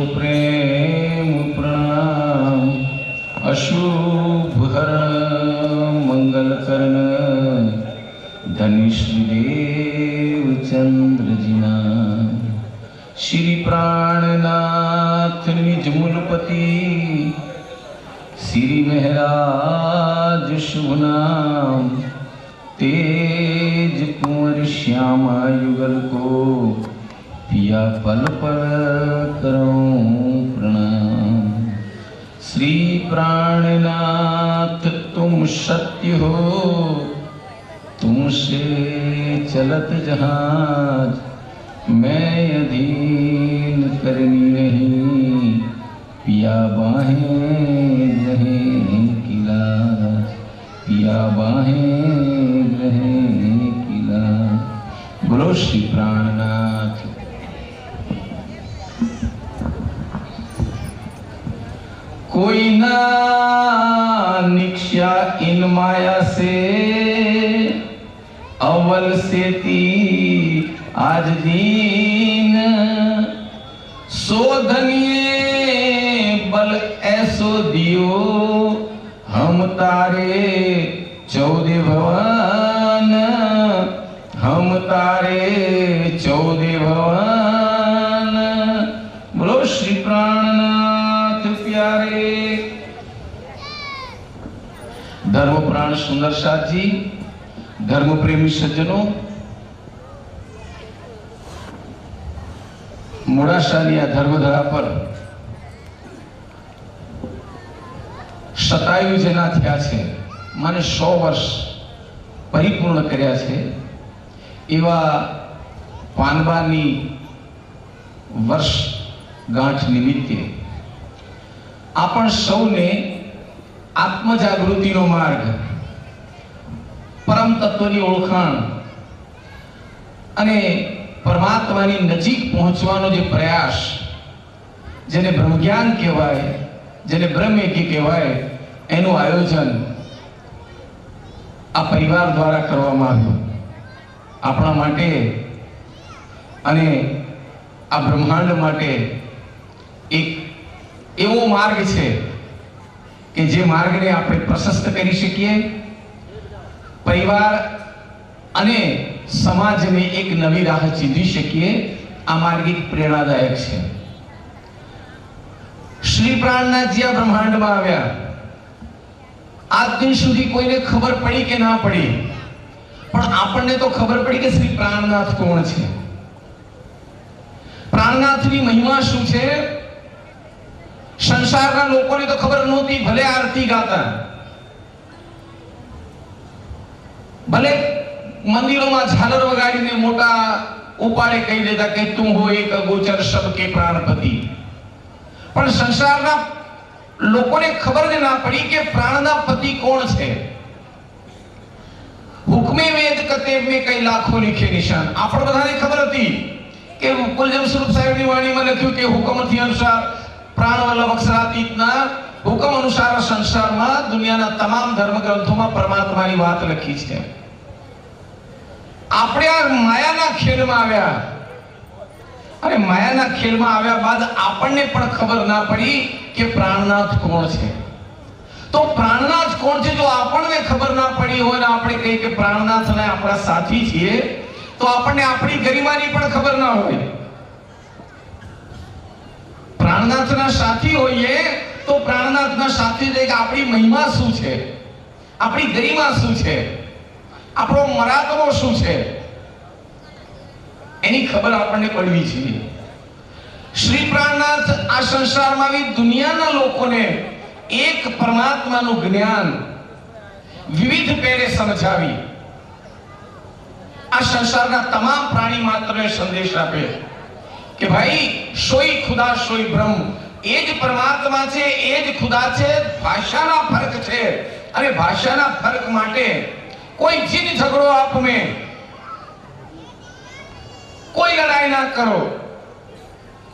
प्रेम प्रणाम अशुभ हर मंगल कर्ण धनी श्रीदेव चंद्र जीना श्री प्राणनाथ निज मूलपति श्री महराज शुभ नाम तेज कुंवर श्यामा युगल को पिया पल पल करूं प्रणाम। श्री प्राणनाथ तुम सत्य हो, तुमसे चलत जहाज मैं अधीन करनी नहीं, पिया बाहें रहें की लाज, पिया बाहें रहें की लाज। बोलो श्री प्राणनाथ। कोई ना निक्षा इन माया से अव्वल से ती आज दीन, शोधनिए बल ऐसो दियो हम तारे 14 भवन, हम तारे 14 भवन। बोलो श्री प्राणनाथ प्यारे। धर्म प्राण सुंदर साथ जी, धर्म प्रेमी सज्जनों, मोड़ासानी आ धर्मधरा पर शतायु जेना थया छे, माने 100 वर्ष परिपूर्ण कर्या छे एवा पानबानी वर्ष गांठ निमित्ते आपण सौने आत्मजागृतिनो मार्ग, परम तत्वनी ओळखाण अने परमात्मानी नजीक पहोंचवानो जे प्रयास, जेने ब्रह्मज्ञान कहेवाय, जेने ब्रह्मयज्ञ कहेवाय, एनुं आयोजन आ परिवार द्वारा करवामां आव्युं। आपणा माटे अने आ ब्रह्मांड माटे एक एवो मार्ग छे कि जे मार्गने आपणे प्रशस्त करी शकीए, परिवार अने समाजने एक नवी राह चींधी शकीए। आ मार्ग एक प्रेरणादायक छे। श्री प्राणनाथ जी आ ब्रह्मांड में आव्या, आज दिन सुधी कोईने खबर पड़ी के ना पड़ी, पण आपणे तो खबर पड़ी कि श्री प्राणनाथ कोण छे, प्राणनाथनी महिमा शुं छे। संसारना लोकोने तो खबर नहोती, भले आरती गाता, भले मंदिरों में झालर वगाड़ीने मोटा उपाड़े कही देता कि तुम हो एक अगोचर सबके प्राणपति, पण संसारना लोकोने खबर ज ना पड़ी कि प्राणना पति कोण छे। हुक्मे वेद कतेब में कई लाखों लिखे निशान। आपण बधाने खबर हती कि कुलजम स्वरूप साहेबनी वाणीमां लख्युं कि हुकमथी अनुसार प्राणवल्लभ अक्षरातीतना हुकम अनुसार संसाરમાં દુનિયાના તમામ ધર્મ ગ્રંથોમાં પરમાત્માની વાત લખી છે। આપણે આ માયાના ખેલમાં આવ્યા, અને માયાના ખેલમાં આવ્યા બાદ આપણને પણ ખબર ના પડી કે પ્રાણનાથ કોણ છે। તો પ્રાણનાથ કોણ છે, જો આપણને ખબર ના પડી હોય ને આપણે કહીએ કે પ્રાણનાથને આપણા સાથી છીએ, તો આપણને આપણી ગરિમાની પણ ખબર ના હોય। प्राणनाथना साथी होइए तो प्राणनाथना साथी देख आपणी महिमा शुं छे, आपणी गरिमा शुं छे, आपणो मरातबो शुं छे, एनी खबर आपणे पड़वी छे। श्री प्राणनाथ आ संसारमां आवी दुनियाना लोकोने एक परमात्मानुं ज्ञान विविध पेरे समजावी आ संसाરના તમામ પ્રાણી માત્રને સંદેશ આપે કે ભાઈ સોઈ ખુદા સોઈ બ્રહ્મ, એ જ પરમાત્મા છે, એ જ ખુદા છે। ભાષાના ફરક છે, અને ભાષાના ફરક માટે કોઈ જીદ ઝઘડો આપ में कोई लड़ाई ना करो,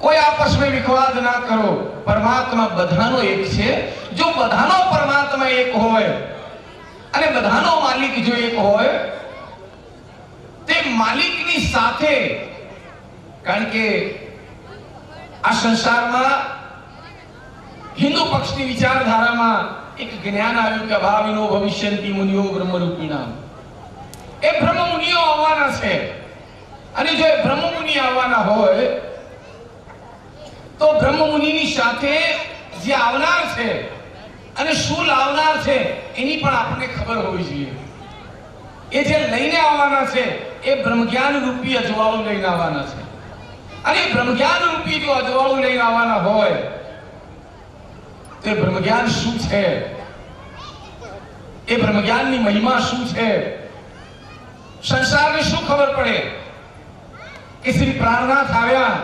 कोई आपस में विवाद ना करो। परमात्मा बधानो एक छे। जो बधानो परमात्मा एक होय अने बधानो मालिक जो एक होय, ते मालिकनी साथे, कारण के આ સંસારમાં હિન્દુ પક્ષની વિચારધારામાં એક જ્ઞાન આવ્યું કે ભાવિનો ભવિષ્યંતિ મુનિઓ બ્રહ્મરૂપિણા. એ બ્રહ્મ મુનિઓ આવવાના છે, અને જો એ બ્રહ્મ મુનિ આવવાના હોય તો બ્રહ્મ મુનિની સાથે જે આવનાર છે અને શું લાવનાર છે એની પણ આપણને ખબર હોવી જોઈએ. એ જે લઈને આવવાના છે એ બ્રહ્મજ્ઞાન રૂપી અજવાળું લઈને આવવાના છે, અને બ્રહ્મજ્ઞાન રૂપી જો અજવાળું લઈને આવવાના હોય તો એ બ્રહ્મજ્ઞાન શું છે, એ બ્રહ્મજ્ઞાનની મહિમા શું છે, સંસારને શું ખબર પડે કે શ્રી પ્રાણનાથ આવ્યા,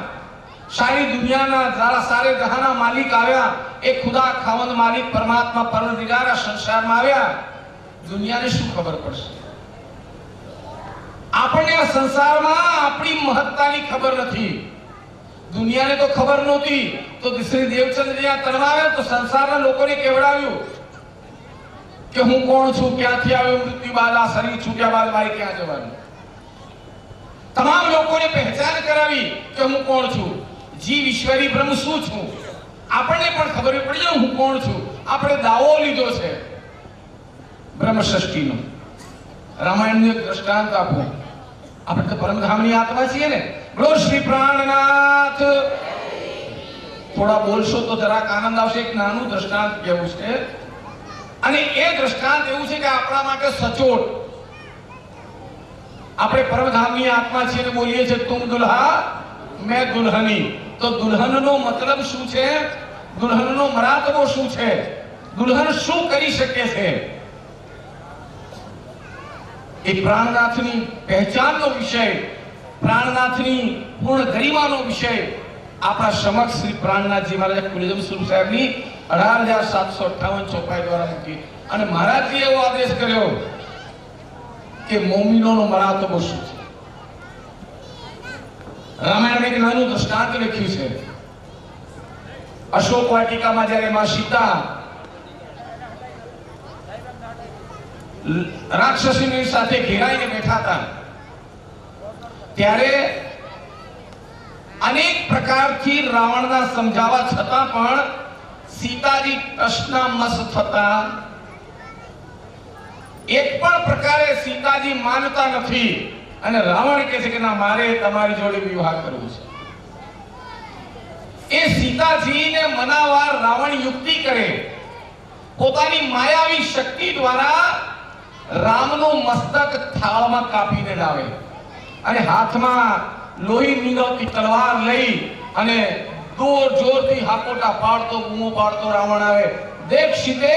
સારી દુનિયાના સારે જહાના માલિક આવ્યા, એ ખુદા ખાવંદ માલિક પરમાત્મા પરમદિગાર સંસારમાં આવ્યા. દુનિયાને શું ખબર પડશે? આપણને આ સંસારમાં આપણી મહત્તાની ખબર નથી. દુનિયાને તો ખબર નહોતી, તો શ્રી દેવચંદ્ર જ્યાં તરવાવ્યા તો સંસારના લોકોને કેવડાવ્યું કે હું કોણ છું, ક્યાંથી આવ્યો, મૃત્યુ બાદ આ શરીર છૂટ્યા બાદ મારે ક્યાં જવાનું. તમામ લોકોને પહેચાન કરાવી કે હું કોણ છું, જીવ ઈશ્વરી બ્રહ્મ શું છું. આપણને પણ ખબર પડી જાય હું કોણ છું. આપણે દાવો લીધો છે બ્રહ્મ ષષ્ઠીનો. રામાયણનું એક દ્રષ્ટાંત આપો. આપણે તો પરમધામની આત્મા છીએ ને. બોલો શ્રી પ્રાણનાથ. થોડા બોલશો તો જરાક આનંદ આવશે. એક નાનું દ્રષ્ટાંત કેવું છે, અને એ દ્રષ્ટાંત એવું છે કે આપણા માટે સચોટ. આપણે પરમધામની આત્મા છીએ ને બોલીએ છીએ તુમ દુલ્હા મેં દુલ્હની. તો દુલ્હનનો મતલબ શું છે, દુલ્હનનો મરાતબો શું છે, દુલ્હન શું કરી શકે છે, એ પ્રાણનાથની પહેચાનનો વિષય, પ્રાણનાથની પૂર્ણ ગરિમાનો વિષય આપણા સમક્ષ શ્રી પ્રાણનાથજી મહારાજ કુલદેવ સ્વરૂપ સાહેબની 18,758 ચોપાઈ દ્વારા મૂકી. અને મહારાજજીએ એવો આદેશ કર્યો કે મોમીનોનો મરાતબો શું છે. રામાયણમાં એક નાનું દ્રષ્ટાંત લખ્યું છે. અશોક વાટિકામાં જ્યારે માં સીતા રાક્ષસીની સાથે ઘેરાઈને બેઠા હતા ત્યારે અનેક પ્રકારથી રાવણના સમજાવવા છતાં પણ સીતાજી કૃષ્ણ મસ થતા એક પણ પ્રકારે સીતાજી માનતા નથી, અને રાવણ કહે છે કે ના, મારે તમારી જોડે વિવાહ કરવો છે. એ સીતાજીને મનાવવા રાવણ યુક્તિ કરે, પોતાની માયાવી શક્તિ દ્વારા રામનું મસ્તક થાળમાં કાપીને લાવે, અને હાથમાં લોહી નીંગળતી તલવાર લઈ અને જોર જોરથી હાકોટા પાડતો, બૂમો પાડતો રાવણ આવે, દેખ સીતે,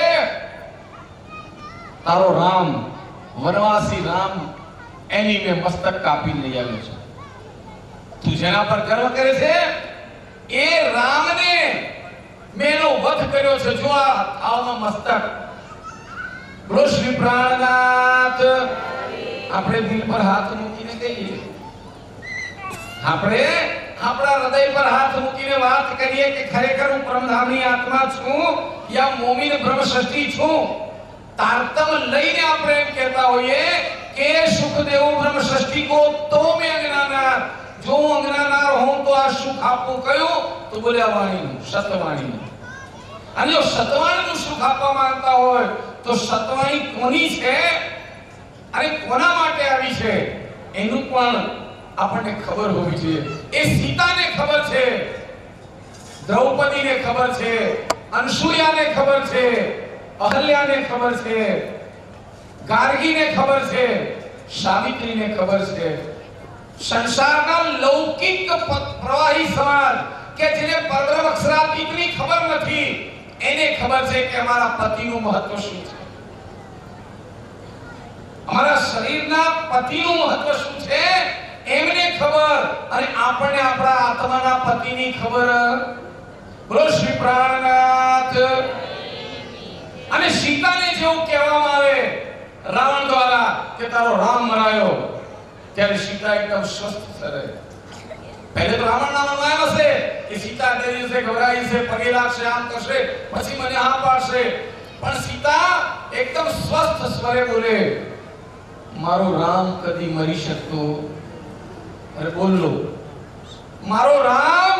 તારો રામ, વનવાસી રામ, એની મેં મસ્તક કાપી લઈ આવ્યો છું. તું જેના પર ગર્વ કરે છે એ રામને મેનો વધ કર્યો છે. જો આ થાળમાં મસ્તક. બોલો શ્રી પ્રાણનાથ. આપણે દિલ પર હાથ મૂકીને કહીએ, આપણે આપણા હૃદય પર હાથ મૂકીને વાત કરીએ કે ખરેખર હું પરમધામની આત્મા છું યા મોમીન બ્રહ્મ ષષ્ઠી છું. તારતમ લઈને આપણે એમ કહેતા હોઈએ કે સુખદેવ બ્રહ્મ ષષ્ઠી કો તો મેં અજ્ઞાનાર. જો હું અજ્ઞાનાર હોઉં તો આ સુખ આપવું કયું? તો બોલ્યા વાણીનું, સતવાણીનું. અને જો સતવાણીનું સુખ આપવા માંગતા હોય તો સતવાણી કોની છે અને કોના માટે આવી છે એનું પણ આપણને ખબર હોવી જોઈએ. એ સીતાને ખબર છે, દ્રૌપદીને ખબર છે, અનસુયાને ખબર છે, અહલ્યાને ખબર છે, ગાર્ગીને ખબર છે, સાવિત્રીને ખબર છે. સંસારના લૌકિક પ્રવાહી સમાજ કે જેને પરબ્રહ્મ અક્ષરાતીતની ખબર નથી એને ખબર છે કે અમારા પતિનું મહત્વ શું છે, અમારા શરીરના પતિનું મહત્વ શું છે એમને ખબર, અને આપણને આપણા આત્માના પતિની ખબર. બોલો શ્રી પ્રાણનાથ. અને સીતાને જેવું કહેવામાં આવે રાવણ દ્વારા કે તારો રામ મરાયો, ત્યારે સીતા એકદમ સ્વસ્થ રહે. પહેલે તો રાવણ નામ આવ્યો છે કે સીતા ડરી છે, ગભરાઈ છે, પગે લાગશે, આમ કરશે, પછી મને હા પાડશે. પણ સીતા એકદમ સ્વસ્થ સ્વરે બોલે, મારો રામ કદી મરી શકતો. અરે બોલો, મારો રામ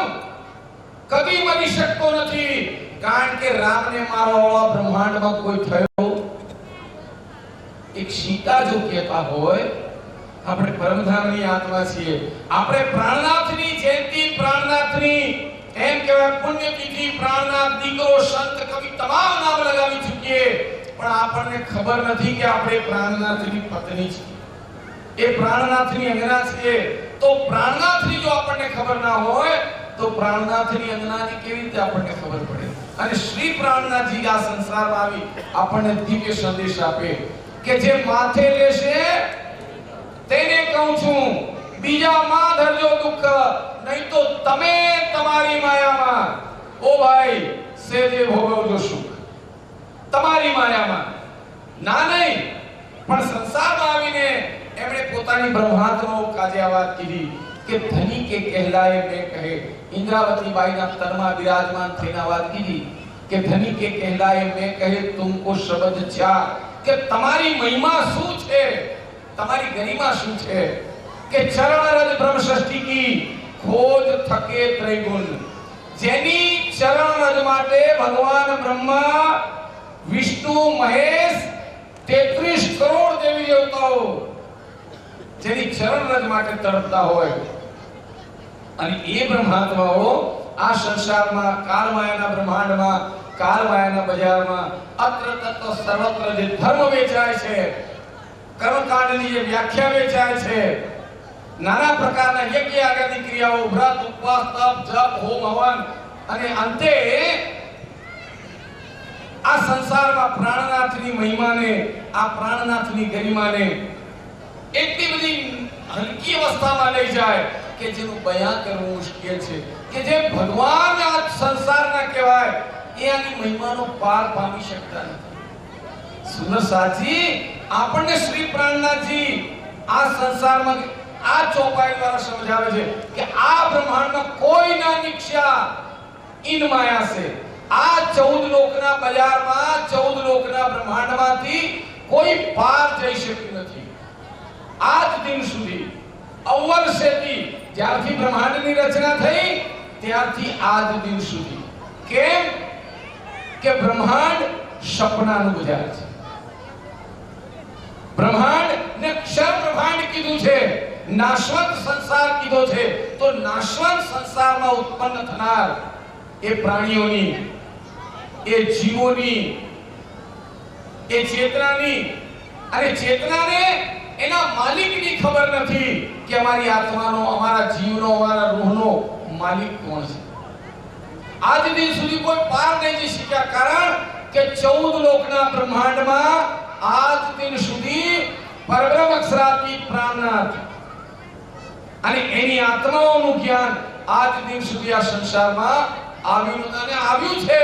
કદી બની શકતો નથી, કારણ કે રામને મારવા બ્રહ્માંડમાં કોઈ થયો એક સીતા જો કહેતા હોય આપણે પરમધામની આત્મા છીએ, આપણે પ્રાણનાથની જયંતિ, પ્રાણનાથની એમ કહેવાય પુણ્યતિથિ, પ્રાણનાથ દીકરો, સંત, કવિ તમામ નામ લગાવી ચૂકીએ, પણ આપણને ખબર નથી કે આપણે પ્રાણનાથની પત્ની છીએ, એ પ્રાણનાથની અંગના છીએ. તો પ્રાણનાથની જો આપણને ખબર ના હોય તો પ્રાણનાથની અંગનાની કેવી રીતે આપણને ખબર પડે? અને શ્રી પ્રાણનાથજી આ સંસારમાં આવી આપણને દિવ્ય સંદેશ આપે કે જે માથે લેશે તેને કહું છું બીજા માં ધરજો દુઃખ, નહીં તો તમે તમારી માયામાં ઓ ભાઈ સેજે ભોગવજો સુખ. તમારી માયામાં ના નહીં, પણ સંસારમાં આવીને એમણે પોતાની બ્રહ્માત્માઓ કાજે આ વાત કીધી કે ધની કે કહેલાય મેં કહે. ઇન્દ્રાવતી બાઈના તનમાં બિરાજમાન થઈને વાત કીધી કે ધની કે કહેલાય મેં કહે તુમકો શબ્દ છા, કે તમારી મહિમા શું છે, તમારી ગરિમા શું છે, કે ચરણ રજ બ્રહ્મ ષષ્ઠી કી ખોજ થકે ત્રિગુણ. જેની ચરણ રજ માટે ભગવાન બ્રહ્મા, વિષ્ણુ, મહેશ 33 કરોડ દેવી દેવતાઓ જેની ચરણ રજ માટે તડપતા હોય, અને એ બ્રહ્માત્માઓ આ સંસારમાં કાળમાયાના બ્રહ્માંડમાં, કાળમાયાના બજારમાં અત્ર તત્ર સર્વત્ર જે ધર્મ વેચાય છે, કર્મકાંડની જે વ્યાખ્યા વેચાય છે, નાના પ્રકારના યજ્ઞ યાગાદી ક્રિયાઓ, વ્રત, ઉપવાસ, તપ, જપ, હોમ, હવન, અને અંતે આ સંસારમાં પ્રાણનાથની મહિમાને, આ પ્રાણનાથની ગરિમાને એટલી બધી હલકી અવસ્થામાં લઈ જાય કે જેનું બયાન કરવું મુશ્કેલ છે, કે જે ભગવાન આ સંસારના કહેવાય એ આની મહિમાનો પાર પામી શકતા નથી. સુંદર સાચી આપણને શ્રી પ્રાણનાથજી આ સંસારમાં આ ચોપાઈ દ્વારા સમજાવે છે કે આ બ્રહ્માંડમાં કોઈ ના નિક્ષા ઇન માયા છે. આ 14 લોકના બજારમાં, 14 લોકના બ્રહ્માંડમાંથી કોઈ પાર જઈ શક્યું નથી આજ દિન સુધી. અવ્વલ સેથી જ્યારથી બ્રહ્માંડની રચના થઈ ત્યારથી આજ દિન સુધી. કેમ કે બ્રહ્માંડ સપનાનું બજાર છે. બ્રહ્માંડ ને ક્ષર બ્રહ્માંડ કીધું છે, નાશવંત સંસાર કીધો છે. તો નાશવંત સંસારમાં ઉત્પન્ન થનાર એ પ્રાણીઓની, એ જીવોની, એ ચેતનાની, અને ચેતનાને એના માલિકની ખબર નથી કે અમારી આત્માનો, અમારા જીવનો, અમારા રૂહનો માલિક કોણ છે. આજ દિન સુધી કોઈ પાર નહીં જઈ શક્યા, કારણ કે 14 લોકના બ્રહ્માંડમાં આજ દિન સુધી પરબ્રહ્મ અક્ષરાતીત પ્રાણનાથ અને એની આત્માઓનું જ્ઞાન આજ દિન સુધી આ સંસારમાં આવ્યું અને આવ્યું છે.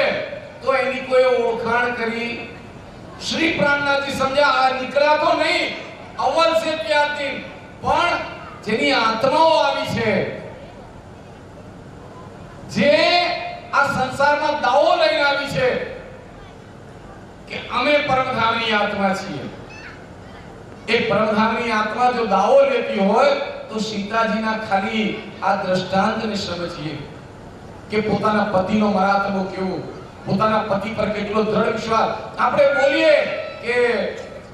તો એની કોઈ ઓળખાણ કરી શ્રી પ્રાણનાથજી સમજ્યા આ નીકળ્યા તો નહીં અવ્વલ સે ત્યારથી, પણ જેની આત્માઓ આવી છે, જે આ સંસારમાં દાવો લઈને આવી છે કે અમે પરમધામની આત્મા છીએ. એ પરમધામની આત્મા જો દાવો લેતી હોય તો સીતાજીના ખાલી આ દ્રષ્ટાંતને સમજીએ કે પોતાના પતિનો મરાતબો કેવો, પોતાના પતિ પર કેટલો દ્રઢ વિશ્વાસ. આપણે બોલીએ કે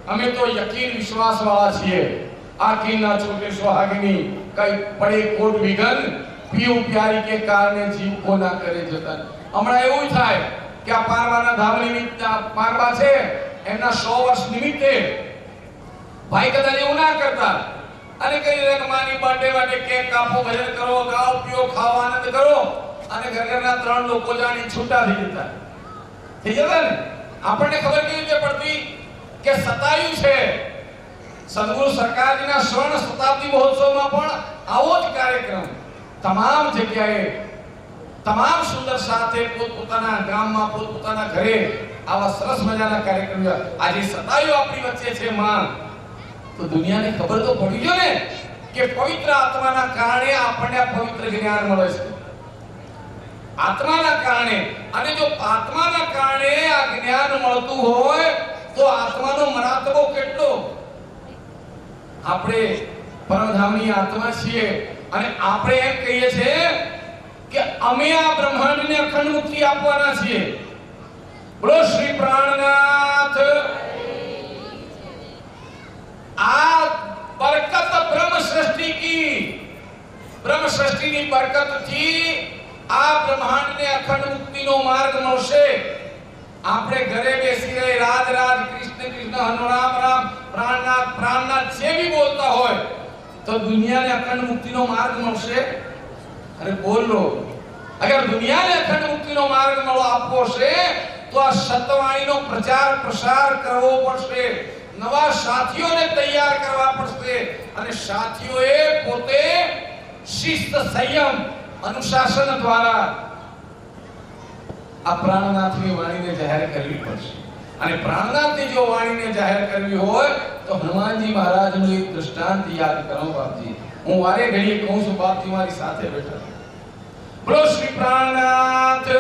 અમે તો યકીન વિશ્વાસ વાળા છીએ, આખી ના છૂટે સુહાગિની, કઈ પડે કોટ વિઘન, પીવું પ્યારી કે કારણે જીવ કો ના કરે જતન. હમણાં એવું થાય કે આ પારવાના ધામ નિમિત્તે, પારવા છે એમના 100 વર્ષ નિમિત્તે ભાઈ કદાચ એવું ના કરતા અને કઈ રકમાની બર્થડે માટે કેક કાપો, ભજન કરો, ગાઓ, પીઓ, ખાઓ, આનંદ કરો, અને ઘરના 3 લોકો જાણી છૂટા થઈ જતા. થઈ જતા ને. આપણને ખબર કેવી રીતે પડતી કે સતાયું છે. સદગુરુ સરકારજીના સ્વર્ણ શતાબ્દી મહોત્સવમાં પણ આવો જ કાર્યક્રમ તમામ જગ્યાએ, તમામ સુંદર સાથે પોતપોતાના ગામમાં, પોતપોતાના ઘરે આવા સરસ મજાના કાર્યક્રમ. આજે સતાયું આપણી વચ્ચે છે માં, તો દુનિયાને ખબર તો પડી ગયો ને કે પવિત્ર આત્માના કારણે આપણને આ પવિત્ર જ્ઞાન મળે છે. આત્માના કારણે, અને જો આત્માના કારણે આ જ્ઞાન મળતું હોય તો આત્માનો મરાતબો કેટલો. આપણે પરમધામની આત્મા છીએ અને આપણે એમ કહીએ છીએ કે અમે આ બ્રહ્માંડને અખંડ મુક્તિ આપવાના છીએ. બોલો શ્રી પ્રાણનાથ. આ બરકત બ્રહ્મ સૃષ્ટિ ની બરકત થી આ બ્રહ્માંડને અખંડ મુક્તિનો માર્ગ મળશે. આપણે ઘરે બેસી રહે રાજ રાજ કૃષ્ણ કૃષ્ણ હનો રામ રામ પ્રાણનાથ પ્રાણનાથ જે भी બોલતા હોય તો દુનિયાને અખંડ મુક્તિનો માર્ગ મળશે. અરે બોલો, અગર દુનિયાને અખંડ મુક્તિનો માર્ગ મળો આપવો છે તો આ સત્યવાણીનો પ્રચાર પ્રસાર કરવો પડશે. નવા સાથીઓને તૈયાર કરવા પડશે અને સાથીઓએ પોતે શિસ્ત સંયમ અનુશાસન દ્વારા આ પ્રાણનાથની વાણીને જાહેર કરવી પડશે. અને પ્રાણનાથની જો વાણીને જાહેર કરવી હોય તો હનુમાનજી મહારાજનું એક દૃષ્ટાંત યાદ કરો બાપજી. હું વારે ઘડીએ કહું છું, બાપજી મારી સાથે બેઠા છે. બોલો શ્રી પ્રાણનાથ.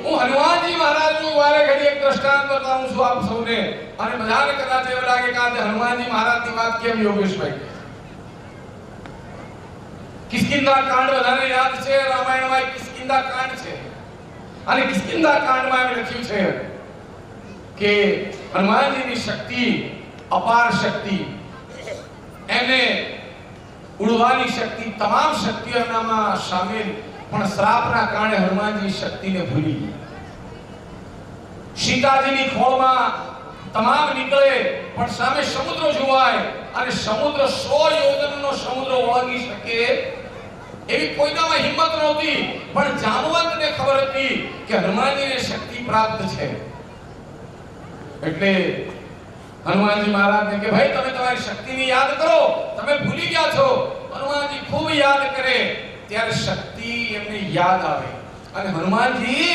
હું હનુમાનજી મહારાજનું વારે ઘડીએ એક દૃષ્ટાંત બતાવું છું આપ સૌને. અને બધાને કદાચ એવું લાગે કે આજે હનુમાનજી મહારાજની વાત કેમ યોગેશભાઈ? કિષ્કિંધા કાંડ બધાને યાદ છે. રામાયણમાં કિષ્કિંધા કાંડ છે અને કિષ્કિંધા કાંડમાં એમ લખ્યું છે કે હનુમાનજીની શક્તિ અપાર શક્તિ, એને ઉડવાની શક્તિ, તમામ શક્તિઓ એનામાં શામેલ, પણ શ્રાપના કારણે હનુમાનજી શક્તિને ભૂલી ગયા. સીતાજીની ખોળમાં તમામ નીકળે પણ સામે સમુદ્ર જોવાય અને સમુદ્ર 100 યોજનનો સમુદ્ર ઓળંગી શકે એવી કોઈનામાં હિંમત નહોતી. પણ જામવંતને ખબર હતી કે હનુમાનજીને શક્તિ પ્રાપ્ત છે. એટલે હનુમાનજી મહારાજને કે ભાઈ તમે તમારી શક્તિની યાદ કરો, તમે ભૂલી ગયા છો. હનુમાનજી ખૂબ યાદ કરે ત્યારે શક્તિ એમને યાદ આવે અને હનુમાનજી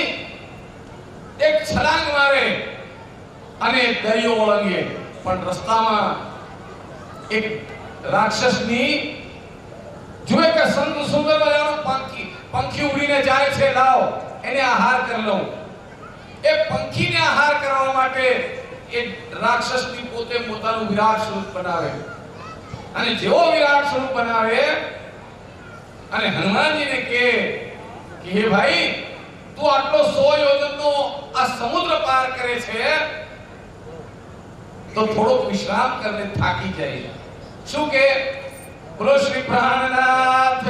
એક છલાંગ મારે અને દરિયો ઓળંગે. પણ રસ્તામાં એક રાક્ષસની જુએ કે સુંદર મજાનું પંખી ઉડીને જાય છે, લાવ એને આહાર કરી લઉં. એ પંખીને આહાર કરવા માટે એ રાક્ષસની પોતે પોતાનું વિરાટ સ્વરૂપ બનાવે અને જેવો વિરાટ સ્વરૂપ બનાવે અને હનુમાનજીને કહે કે હે ભાઈ, તું આટલો 100 યોજનનો આ સમુદ્ર પાર કરે છે તો થોડોક વિશ્રામ કરીને થાકી જાય. શું કે? બોલો શ્રી પ્રાણનાથ.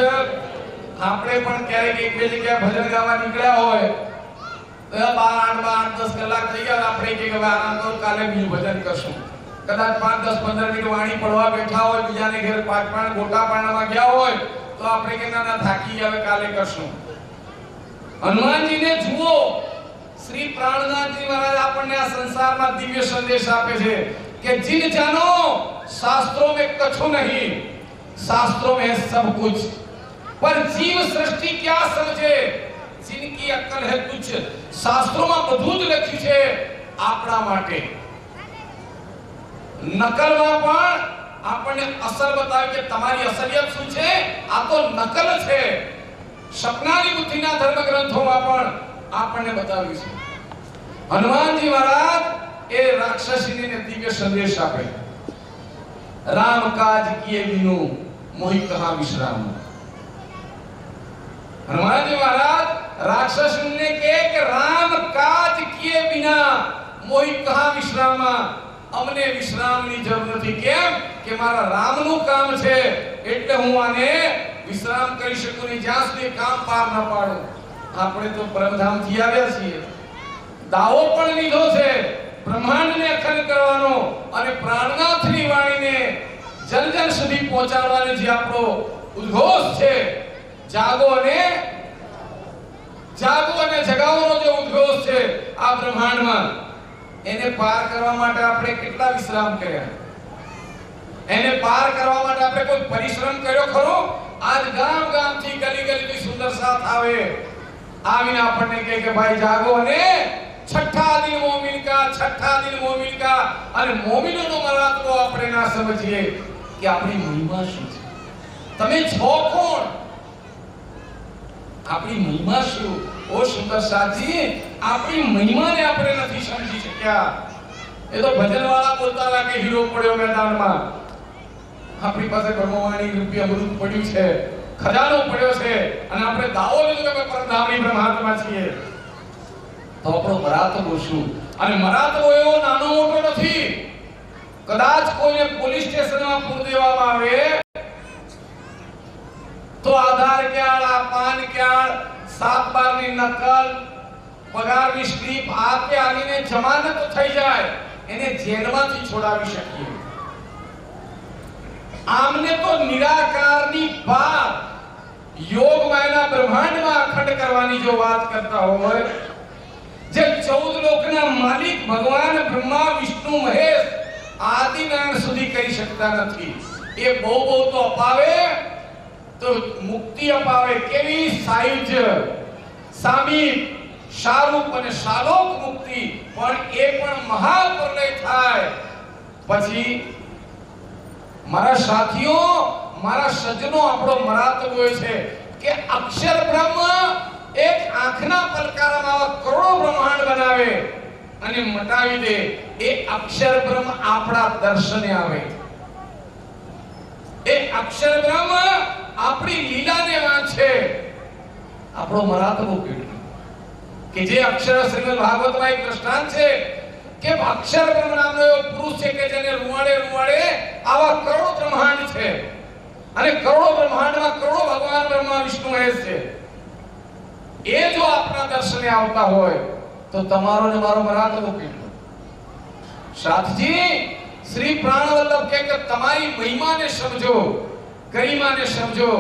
આપણે પણ ક્યારેક એક બે જગ્યાએ ભજન ગાવા નીકળ્યા હોય તો 12-8-10 કલાક થઈ ગયા, આપણે કે હવે આરામ કરો, કાલે બીજું ભજન કરશું. કદાચ 5-10-15 મિનિટ વાણી પડવા બેઠા હોય, બીજાને ઘેર 5 ગોટા પાણવા ગયા હોય તો આપણે કે ના થાકી ગયા, હવે કાલે કરશું. હનુમાનજીને જુઓ, શ્રી પ્રાણનાથજી મહારાજ આપણને આ સંસારમાં દિવ્ય સંદેશ આપે છે કે जिन जानो शास्त्रों में कछु नहीं, शास्त्रों में है सब कुछ, पर जीव सृष्टि क्या समझे, जिनकी अक्कल है कुछ. શાસ્ત્રોમાં બધું જ લખ્યું છે આપણા માટે. નકલમાં પણ આપણને અસલ બતાવે કે તમારી અસલિયત શું છે, આ તો નકલ છે. સપનાની બુદ્ધિના ધર્મ ગ્રંથોમાં પણ આપણને બતાવ્યું છે. હનુમાનજી મહારાજ એ રાક્ષસીને દિવ્ય સંદેશ આપે, રામ કાજ કિए बिनु मोहि कहां विश्राम. हनुमानजी महाराज राक्षसने કહે કે રામ કાજ કિए बिना मोहि कहां विश्राम. અમને વિશ્રામની જરૂર નથી. કેમ કે મારા રામનું કામ છે એટલે હું આને વિશ્રામ કરી શકું નહીં જ્યાં સુધી કામ પાર ન પાડું. આપણે તો પરમધામથી આવ્યા છીએ, દાવો પણ લીધો છે બ્રહ્માંડને અખંડ કરવાનો અને પ્રાણનાથની વાણીને જન જન સુધી પહોંચાડવાનો જે આપણો ઉદ્ઘોષ છે, જાગો અને જગાવવાનો જે ઉદ્ઘોષ છે આ બ્રહ્માંડમાં, એને પાર કરવા માટે આપણે કેટલા વિશ્રામ કર્યા? એને પાર કરવા માટે આપણે કોઈ પરિશ્રમ કર્યો ખરો? આજ ગામ ગામથી ગલી ગલીથી સુંદર સાથ આવે, આવીને આપણને કહે કે ભાઈ જાગો અને છઠ્ઠા દિન મોમિન કા. અને મોમિનોનો મરાતબો આપણે ના સમજીએ કે આપણી મહિમા શું છે. તમે છો કોણ? આપણી મહિમા શું? ઓ સુંદર સાથી, આપણી મહિમાને આપણે નથી સમજી શક્યા. એ તો ભજનવાળા બોલતા હતા કે હીરો પડ્યો મેદાનમાં, આપણી પાસે બ્રહ્મવાણી રૂપિયા બધું પડ્યું છે ખજાનો પડ્યો છે અને આપણે દાવો લીધો કે પરધામણી બ્રહ્માત્મા છીએ, તો આપણો મરાતબો શું? અને મરાતબો એવો નાનો મોટો નથી. કદાચ કોઈને પોલીસ સ્ટેશનમાં પૂર દેવામાં આવે તો આધાર કાર્ડ, પાન કાર્ડ, 7/12 ની નકલ, પગારની સ્લીપ આપે આવીને જમાનત થઈ જાય, એને જેલમાંથી છોડાવી શકીએ. આમને તો નિરાકારની વાત યોગમાયાના બ્રહ્માંડમાં અખંડ કરવાની જો વાત કરતા હોય, જે 14 લોકના માલિક ભગવાન બ્રહ્મા, વિષ્ણુ, મહેશ આદિનારાયણ સુધી કરી શકતા નથી, એ બહુ તો અપાવે તો મુક્તિ અપાવે. કેવી? સાયુજ્ય, સામીપ, શારૂપ અને શાલોક મુક્તિ. પણ એ પણ મહાપ્રલય થાય પછી. મારા સાથીઓ, મારા સજ્જનો, આપણો મરાતબો છે કે અક્ષર બ્રહ્મ એક આંખના પલકારામાં આવા કરોડો બ્રહ્માંડ બનાવે અને મટાવી દે. એ અક્ષર બ્રહ્મ આપણા દર્શને આવે. એ અક્ષર બ્રહ્મ આપણી લીલાને વાંચે. આપણો મરાતબો કેટલો કે જે અક્ષર શ્રીમદ ભાગવતમાં એક દ્રષ્ટાંત છે કે અક્ષર બ્રહ્મ નામનો એવો પુરુષ છે કે જેને રૂવાડે આવા કરોડો બ્રહ્માંડ છે, અને કરોડો બ્રહ્માંડમાં કરોડો ભગવાન બ્રહ્મા, વિષ્ણુ, મહેશ છે. એ જો આપણા દર્શને આવતા હોય તો તમારો ને મારો મરાતબો કેટલો? સાથજી, શ્રી પ્રાણવલ્લભ કહે કે તમારી મહિમાને સમજો, ગરિમાને સમજો,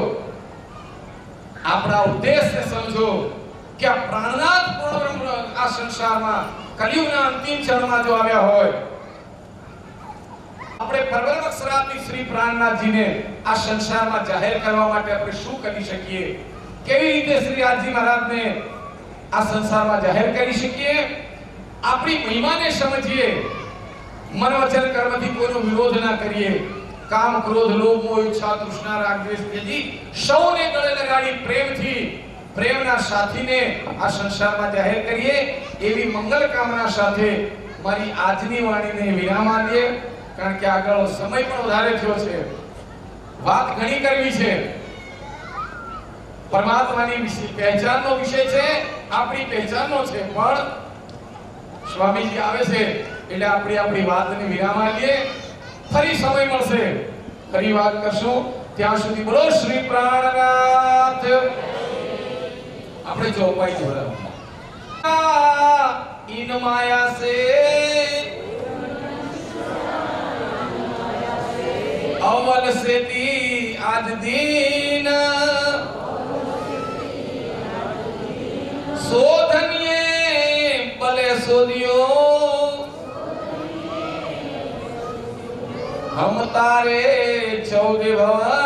આપણા ઉદ્દેશને સમજો કે આ પ્રાણનાથ પૂર્ણ બ્રહ્મ આ સંસારમાં કલિયુગના અંતિમ ચરણમાં જો આવ્યા હોય, આપણે પરવર અક્ષરાથી શ્રી પ્રાણનાથજીને આ સંસારમાં જાહેર કરવા માટે આપણે શું કરી શકીએ? કેવી રીતે શ્રી રાજજી મહારાજને આ સંસારમાં જાહેર કરી શકીએ? આપણી મહિમાને સમજીએ, મન વચન કર્મથી કોઈનો વિરોધ ના કરીએ. કામ, ક્રોધ, લોભ, મોહ, ઈચ્છા, તૃષ્ણા, રાગ, દ્વેષ ત્યજી સૌને ગળે લગાડી પ્રેમથી પ્રેમના સાથીને આ સંસારમાં જાહેર કરીએ. એવી મંગલ કામના સાથે મારી આજની વાણીને વિરામ આપીએ, કારણ કે આગળ સમય પણ વધારે થયો છે, વાત ઘણી કરવી છે. પરમાત્માની પહેચાનનો વિષય છે, આપણી પહેચાનનો છે, પણ સ્વામીજી આવે છે એટલે આપણી વાતને વિરામ આપીએ. ફરી સમય મળશે, ફરી વાત કરશું. ત્યાં સુધી બોલો શ્રી પ્રાણનાથ. આપણે ચોપાઈ જોડાવ इन माया से अवल से दी आज दीन शोधनिये बले सोदियो हम तारे 14 भवन